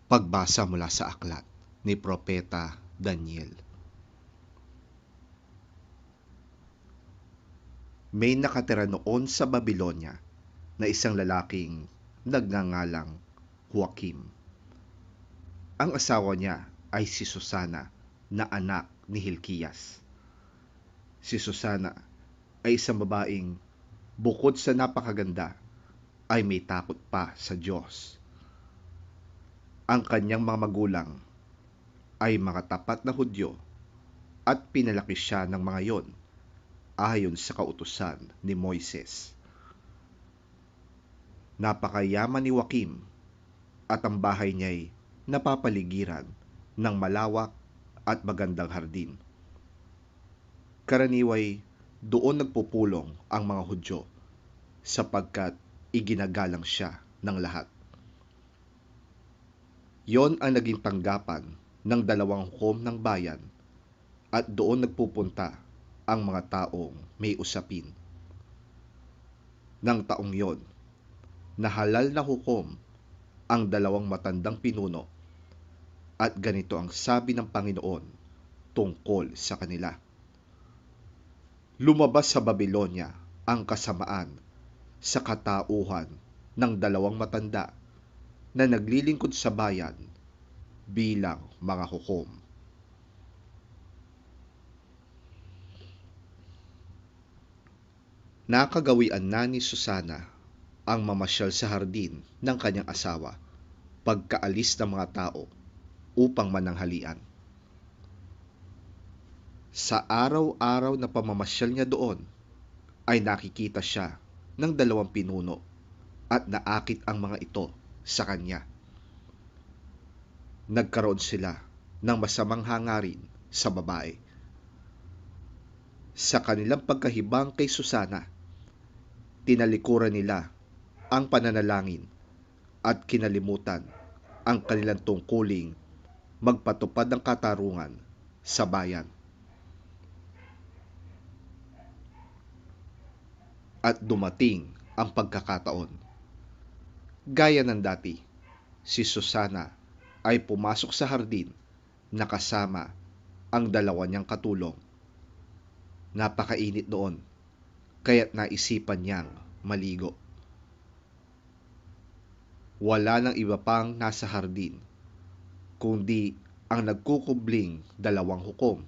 Pagbasa mula sa aklat ni Propeta Daniel. May nakatira noon sa Babilonya na isang lalaking nagngangalang Joachim. Ang asawa niya ay si Susana na anak ni Hilkias. Si Susana ay isang babaeng bukod sa napakaganda ay may takot pa sa Diyos. Ang kanyang mga magulang ay mga tapat na Hudyo at pinalaki siya ng mga yon ayon sa kautusan ni Moises. Napakayaman ni Joachim at ang bahay niya'y napapaligiran ng malawak at magandang hardin. Karaniway doon nagpupulong ang mga Hudyo sapagkat iginagalang siya ng lahat. Yon ang naging tanggapan ng dalawang hukom ng bayan at doon nagpupunta ang mga taong may usapin. Nang taong yon, nahalal na hukom ang dalawang matandang pinuno at ganito ang sabi ng Panginoon tungkol sa kanila. Lumabas sa Babilonya ang kasamaan sa katauhan ng dalawang matanda na naglilingkod sa bayan bilang mga hukom. Nakagawian na ni Susana ang mamasyal sa hardin ng kanyang asawa pagkaalis ng mga tao upang mananghalian. Sa araw-araw na pamamasyal niya doon, ay nakikita siya ng dalawang pinuno at naakit ang mga ito sa kanya. Nagkaroon sila ng masamang hangarin sa babae. Sa kanilang pagkahibang kay Susana, tinalikuran nila ang pananalangin at kinalimutan ang kanilang tungkuling magpatupad ng katarungan sa bayan. At dumating ang pagkakataon. Gaya ng dati, si Susana ay pumasok sa hardin na kasama ang dalawa niyang katulong. Napakainit noon, kaya't naisipan niyang maligo. Wala nang iba pang nasa hardin, kundi ang nagkukubling dalawang hukom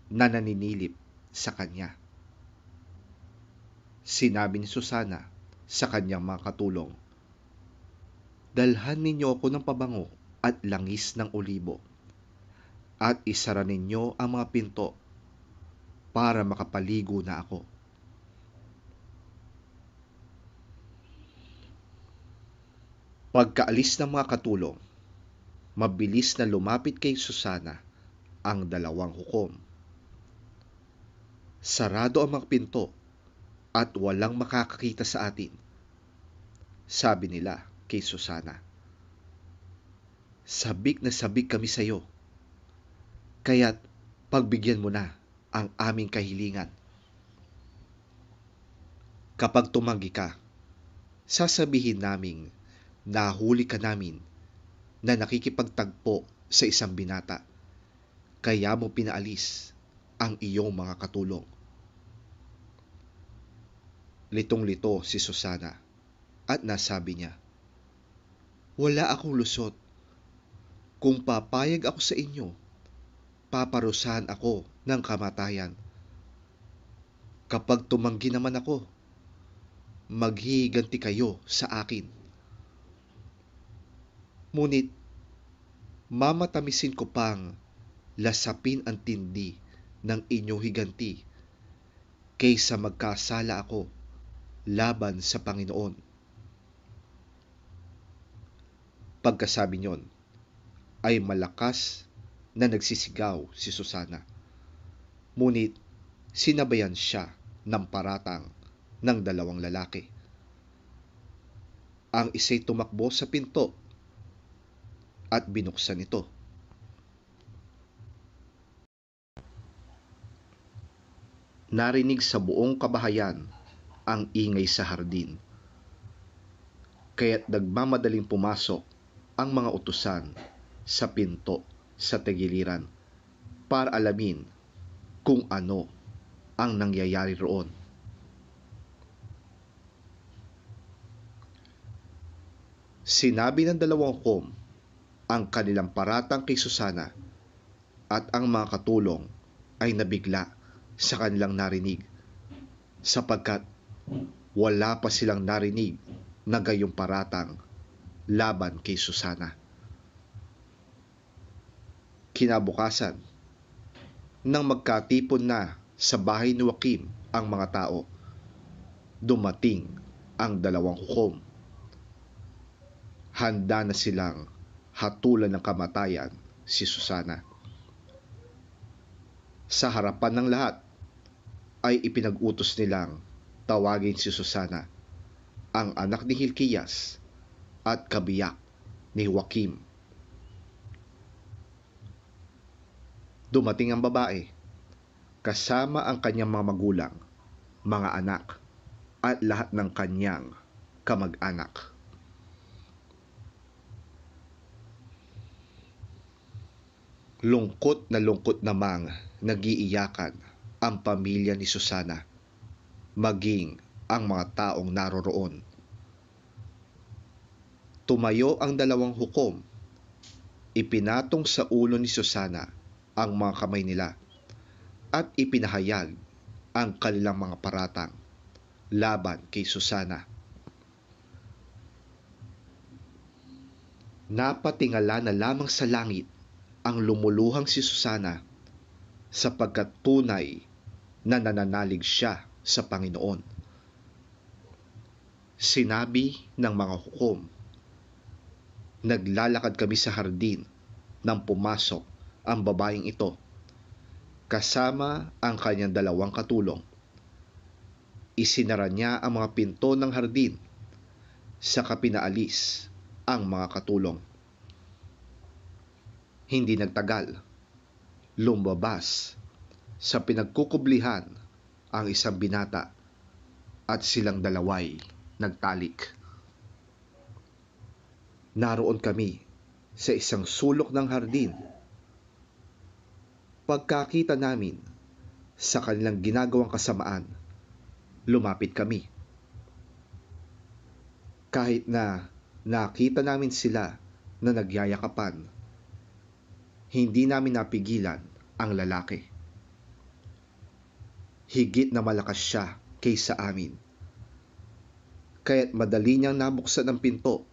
na naninilip sa kanya. Sinabi ni Susana sa kanyang mga katulong, dalhan ninyo ako ng pabango at langis ng olibo, at isara ninyo ang mga pinto para makapaligo na ako. Pagkaalis ng mga katulong, mabilis na lumapit kay Susana ang dalawang hukom. Sarado ang mga pinto at walang makakakita sa atin, sabi nila kay Susana. Sabik na sabik kami sa iyo, kaya't pagbigyan mo na ang aming kahilingan. Kapag tumanggi ka, sasabihin naming nahuli ka namin na nakikipagtagpo sa isang binata, kaya mo pinaalis ang iyong mga katulong. Litong-lito si Susana at nasabi niya, wala akong lusot. Kung papayag ako sa inyo, paparusahan ako ng kamatayan. Kapag tumanggi naman ako, maghihiganti kayo sa akin. Ngunit mamatamisin ko pang lasapin ang tindi ng inyong higanti kaysa magkasala ako laban sa Panginoon. Pagkasabi niyon, ay malakas na nagsisigaw si Susana. Ngunit sinabayan siya ng paratang ng dalawang lalaki. Ang isa'y tumakbo sa pinto at binuksan ito. Narinig sa buong kabahayan ang ingay sa hardin, kaya't nagmamadaling pumasok ang mga utusan sa pinto sa tagiliran para alamin kung ano ang nangyayari roon. Sinabi ng dalawang hukom ang kanilang paratang kay Susana at ang mga katulong ay nabigla sa kanilang narinig sapagkat wala pa silang narinig na gayong paratang laban kay Susana. Kinabukasan, nang magkatipon na sa bahay ni Joaquim ang mga tao, dumating ang dalawang hukom. Handa na silang hatulan ng kamatayan si Susana. Sa harapan ng lahat ay ipinag-utos nilang tawagin si Susana, ang anak ni Hilkias at kabiyak ni Joaquim. Dumating ang babae kasama ang kanyang mga magulang, mga anak at lahat ng kanyang kamag-anak. Lungkot namang nagiiyakan ang pamilya ni Susana, maging ang mga taong naroroon. Tumayo ang dalawang hukom, ipinatong sa ulo ni Susana ang mga kamay nila at ipinahayag ang kanilang mga paratang laban kay Susana. Napatingala na lamang sa langit ang lumuluhang si Susana sapagkat tunay na nananalig siya sa Panginoon. Sinabi ng mga hukom, naglalakad kami sa hardin nang pumasok ang babaeng ito kasama ang kanyang dalawang katulong. Isinara niya ang mga pinto ng hardin saka pinaalis ang mga katulong. Hindi nagtagal, lumabas sa pinagkukublihan ang isang binata at silang dalaway nagtalik. Naroon kami sa isang sulok ng hardin. Pagkakita namin sa kanilang ginagawang kasamaan, lumapit kami. Kahit na nakita namin sila na nagyayakapan, hindi namin napigilan ang lalaki. Higit na malakas siya kaysa amin, kaya't madali niyang nabuksan ang pinto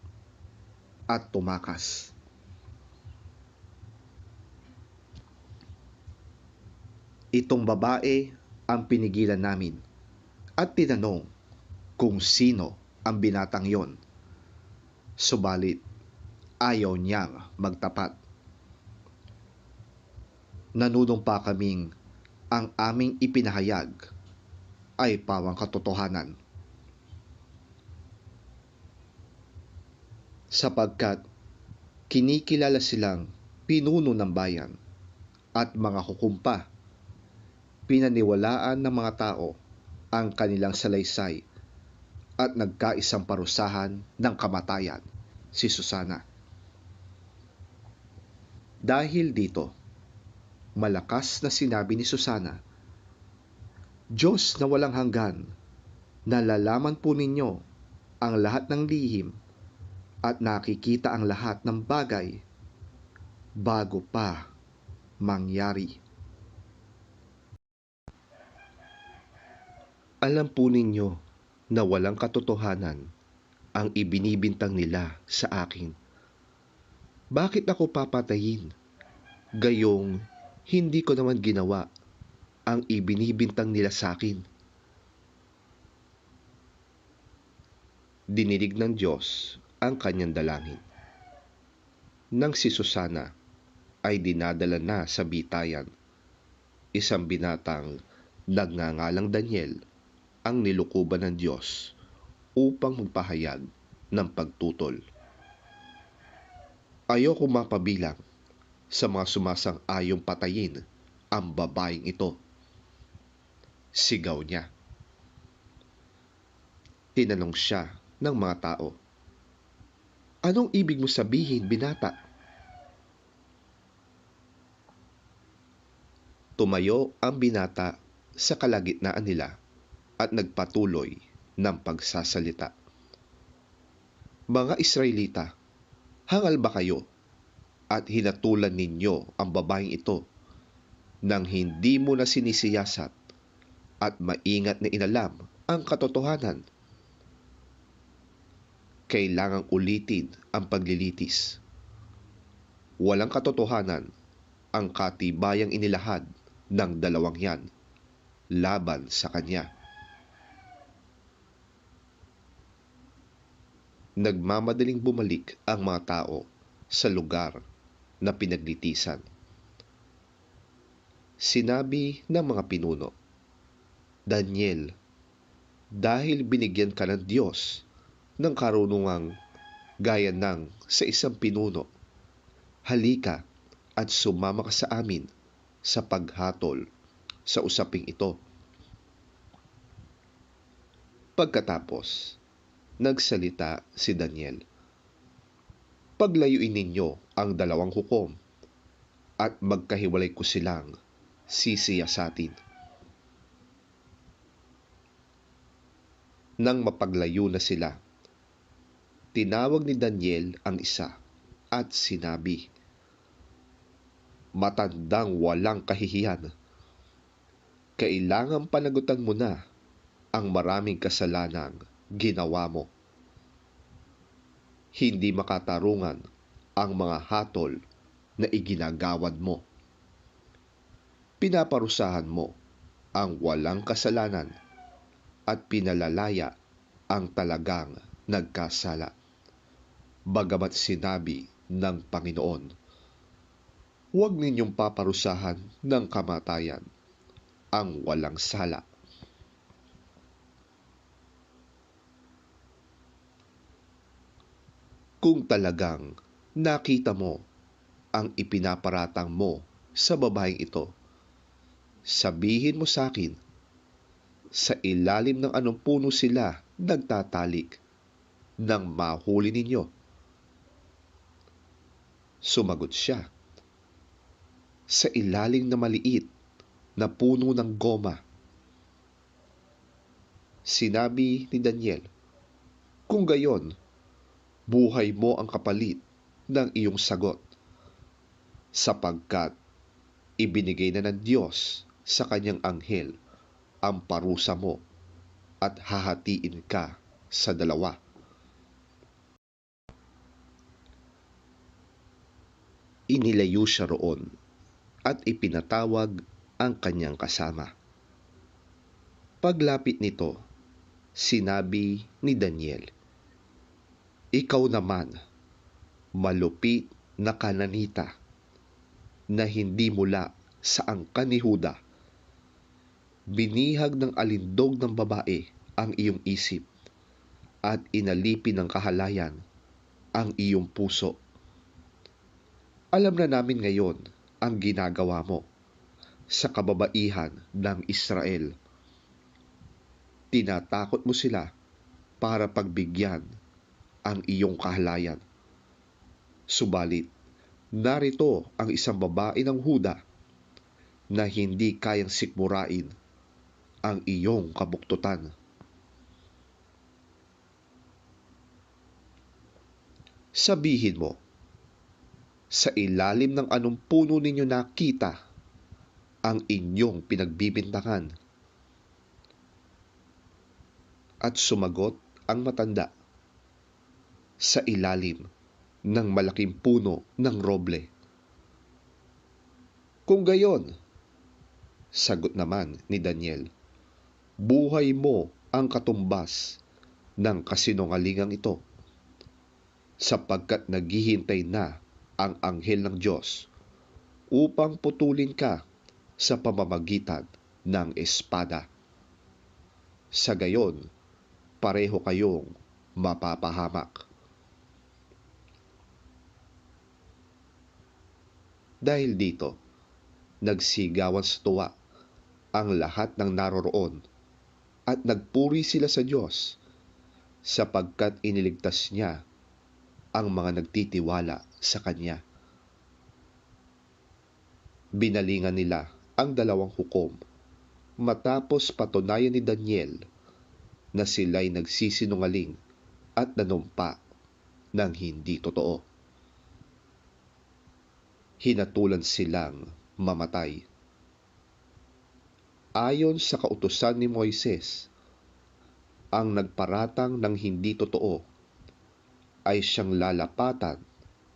at tumakas. Itong babae ang pinigilan namin at tinanong kung sino ang binatang yon. Subalit ayaw niyang magtapat. Nanunumpa kaming ang aming ipinahayag ay pawang katotohanan. Sapagkat kinikilala silang pinuno ng bayan at mga hukumpa, pinaniwalaan ng mga tao ang kanilang salaysay at nagkaisang parusahan ng kamatayan si Susana. Dahil dito, malakas na sinabi ni Susana, Diyos na walang hanggan, nalalaman po ninyo ang lahat ng lihim at nakikita ang lahat ng bagay bago pa mangyari. Alam po ninyo na walang katotohanan ang ibinibintang nila sa akin. Bakit ako papatayin? Gayong hindi ko naman ginawa ang ibinibintang nila sa akin. Dininig ng Diyos ang kanyang dalangin. Nang si Susana ay dinadala na sa bitayan, isang binatang nagngangalang Daniel ang nilukuban ng Diyos upang magpahayag ng pagtutol. Ayoko mapabilang sa mga sumasang-ayong patayin ang babaeng ito. Sigaw niya. Tinanong siya ng mga tao, Anong ibig mo sabihin, binata? Tumayo ang binata sa kalagitnaan nila at nagpatuloy ng pagsasalita. Mga Israelita, hangal ba kayo at hinatulan ninyo ang babaeng ito nang hindi mo na sinisiyasat at maingat na inalam ang katotohanan? Kailangang ulitin ang paglilitis. Walang katotohanan ang katibayang inilahad ng dalawang yan laban sa kanya. Nagmamadaling bumalik ang mga tao sa lugar na pinaglitisan. Sinabi ng mga pinuno, Daniel, dahil binigyan ka ng Diyos ng karunungang gaya ng sa isang pinuno, halika at sumama ka sa amin sa paghatol sa usaping ito. Pagkatapos, nagsalita si Daniel. Paglayuin ninyo ang dalawang hukom at magkahiwalay ko silang sisiyasatin. Nang mapaglayo na sila, tinawag ni Daniel ang isa at sinabi, Matandang walang kahihiyan, kailangan panagutan mo na ang maraming kasalanang ginawa mo. Hindi makatarungan ang mga hatol na iginagawad mo. Pinaparusahan mo ang walang kasalanan at pinalalaya ang talagang nagkasala. Bagamat sinabi ng Panginoon, huwag ninyong paparusahan ng kamatayan ang walang sala. Kung talagang nakita mo ang ipinaparatang mo sa babaeng ito, sabihin mo sa akin, sa ilalim ng anong puno sila nagtatalik nang mahuli ninyo? Sumagot siya, sa ilalim na maliit na puno ng goma. Sinabi ni Daniel, kung gayon, buhay mo ang kapalit ng iyong sagot, sapagkat ibinigay na ng Diyos sa kanyang anghel ang parusa mo at hahatiin ka sa dalawa. Inilayo siya roon at ipinatawag ang kanyang kasama. Paglapit nito, sinabi ni Daniel, Ikaw naman, malupit na Kananita, na hindi mula sa angkan ni Huda, binihag ng alindog ng babae ang iyong isip at inalipin ng kahalayan ang iyong puso. Alam na namin ngayon ang ginagawa mo sa kababaihan ng Israel. Tinatakot mo sila para pagbigyan ang iyong kahalayan. Subalit, narito ang isang babae ng Huda na hindi kayang sikmurain ang iyong kabuktutan. Sabihin mo, sa ilalim ng anong puno ninyo nakita ang inyong pinagbibintangan? At sumagot ang matanda, sa ilalim ng malaking puno ng roble. Kung gayon, sagot naman ni Daniel, buhay mo ang katumbas ng kasinungalingang ito, sapagkat naghihintay na ang anghel ng Diyos upang putulin ka sa pamamagitan ng espada. Sa gayon, pareho kayong mapapahamak. Dahil dito, nagsigawan sa tuwa ang lahat ng naroroon at nagpuri sila sa Diyos sapagkat iniligtas niya ang mga nagtitiwala sa Kanya. Binalingan nila ang 2 hukom matapos patunayan ni Daniel na sila'y nagsisinungaling at nanumpa ng hindi totoo. Hinatulan silang mamatay. Ayon sa kautusan ni Moises, ang nagparatang ng hindi totoo ay siyang lalapatan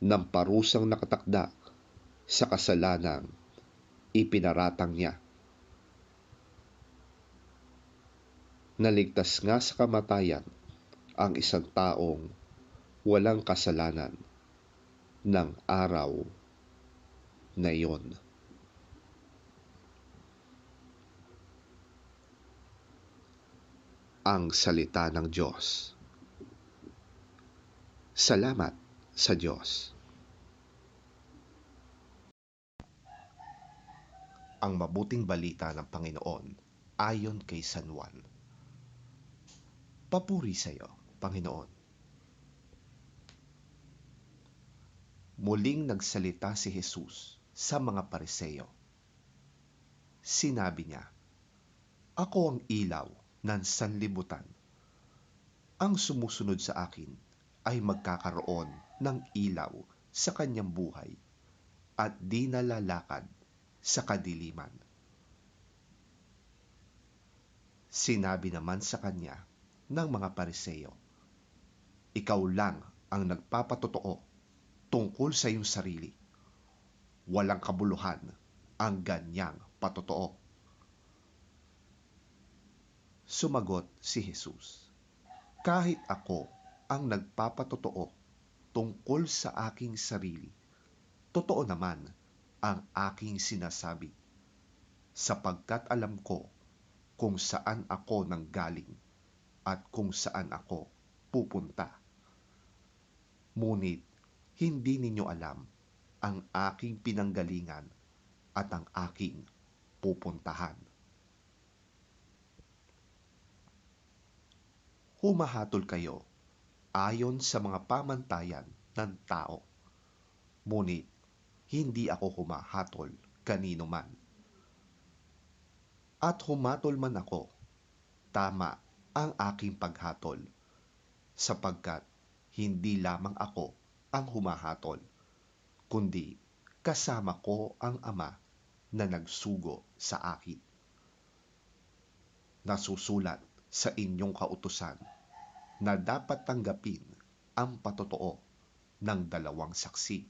ng parusang nakatakda sa kasalanang ipinaratang niya. Naligtas nga sa kamatayan ang isang taong walang kasalanan ng araw na iyon. Ang salita ng Diyos. Salamat sa Diyos. Ang mabuting balita ng Panginoon ayon kay San Juan. Papuri sa iyo, Panginoon. Muling nagsalita si Jesus sa mga Pariseo. Sinabi niya, "Ako ang ilaw ng sanlibutan. Ang sumusunod sa akin ay magkakaroon ng ilaw sa kanyang buhay at di nalalakad sa kadiliman." Sinabi naman sa kanya ng mga Pariseo, "Ikaw lang ang nagpapatotoo tungkol sa iyong sarili. Walang kabuluhan ang ganyang patotoo." Sumagot si Jesus, "Kahit ako ang nagpapatotoo tungkol sa aking sarili, totoo naman ang aking sinasabi, sapagkat alam ko kung saan ako nanggaling at kung saan ako pupunta. Ngunit hindi ninyo alam ang aking pinanggalingan at ang aking pupuntahan." Humahatol kayo ayon sa mga pamantayan ng tao, ngunit hindi ako humahatol kanino man. At humatol man ako, tama ang aking paghatol, sapagkat hindi lamang ako ang humahatol, kundi kasama ko ang Ama na nagsugo sa akin. Nasusulat sa inyong kautusan na dapat tanggapin ang patotoo ng 2 saksi.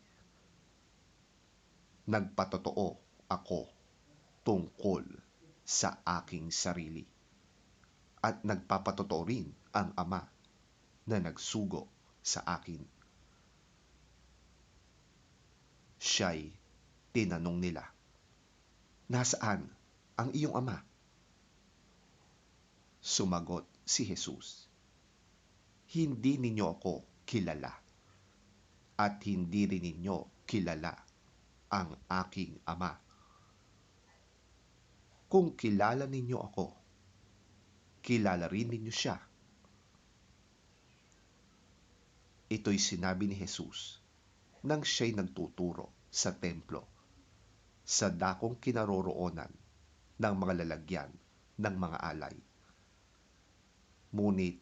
Nagpatotoo ako tungkol sa aking sarili, at nagpapatotoo rin ang Ama na nagsugo sa akin. Siya'y tinanong nila, "Nasaan ang iyong Ama?" Sumagot si Jesus, "Hindi ninyo ako kilala, at hindi rin ninyo kilala ang aking Ama. Kung kilala ninyo ako, kilala rin ninyo siya." Ito'y sinabi ni Jesus nang siya'y nagtuturo sa templo, sa dakong kinaroroonan ng mga lalagyan ng mga alay. Ngunit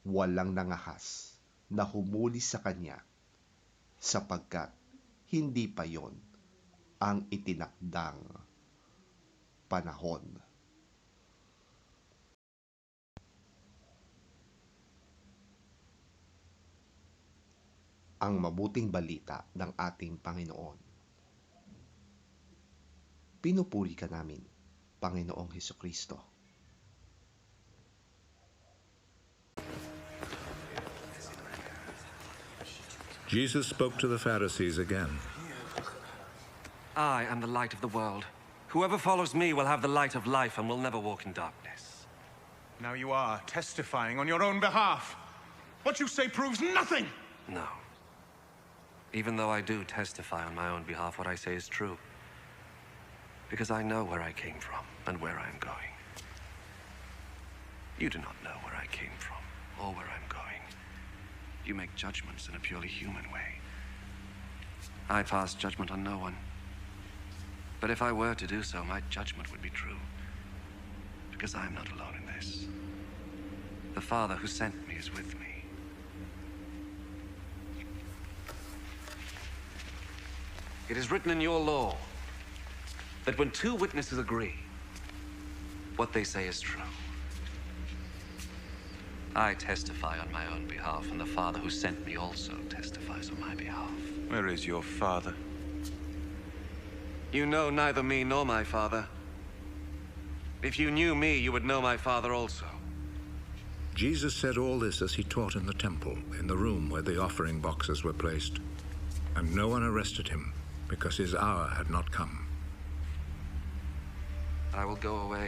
walang nangahas na humuli sa kanya, sapagkat hindi pa yon ang itinakdang panahon. Ang mabuting balita ng ating Panginoon. Pinupuri ka namin, Panginoong Hesukristo. Jesus spoke to the Pharisees again. "I am the light of the world. Whoever follows me will have the light of life and will never walk in darkness." Now you are testifying on your own behalf. What you say proves nothing! No. Even though I do testify on my own behalf, what I say is true. Because I know where I came from and where I am going. You do not know where I came from or where I'm going. You make judgments in a purely human way. I pass judgment on no one. But if I were to do so, my judgment would be true. Because I am not alone in this. The Father who sent me is with me. It is written in your law that when two witnesses agree, what they say is true. I testify on my own behalf, and the Father who sent me also testifies on my behalf. Where is your father? You know neither me nor my Father. If you knew me, you would know my Father also. Jesus said all this as he taught in the temple, in the room where the offering boxes were placed. And no one arrested him, because his hour had not come. I will go away.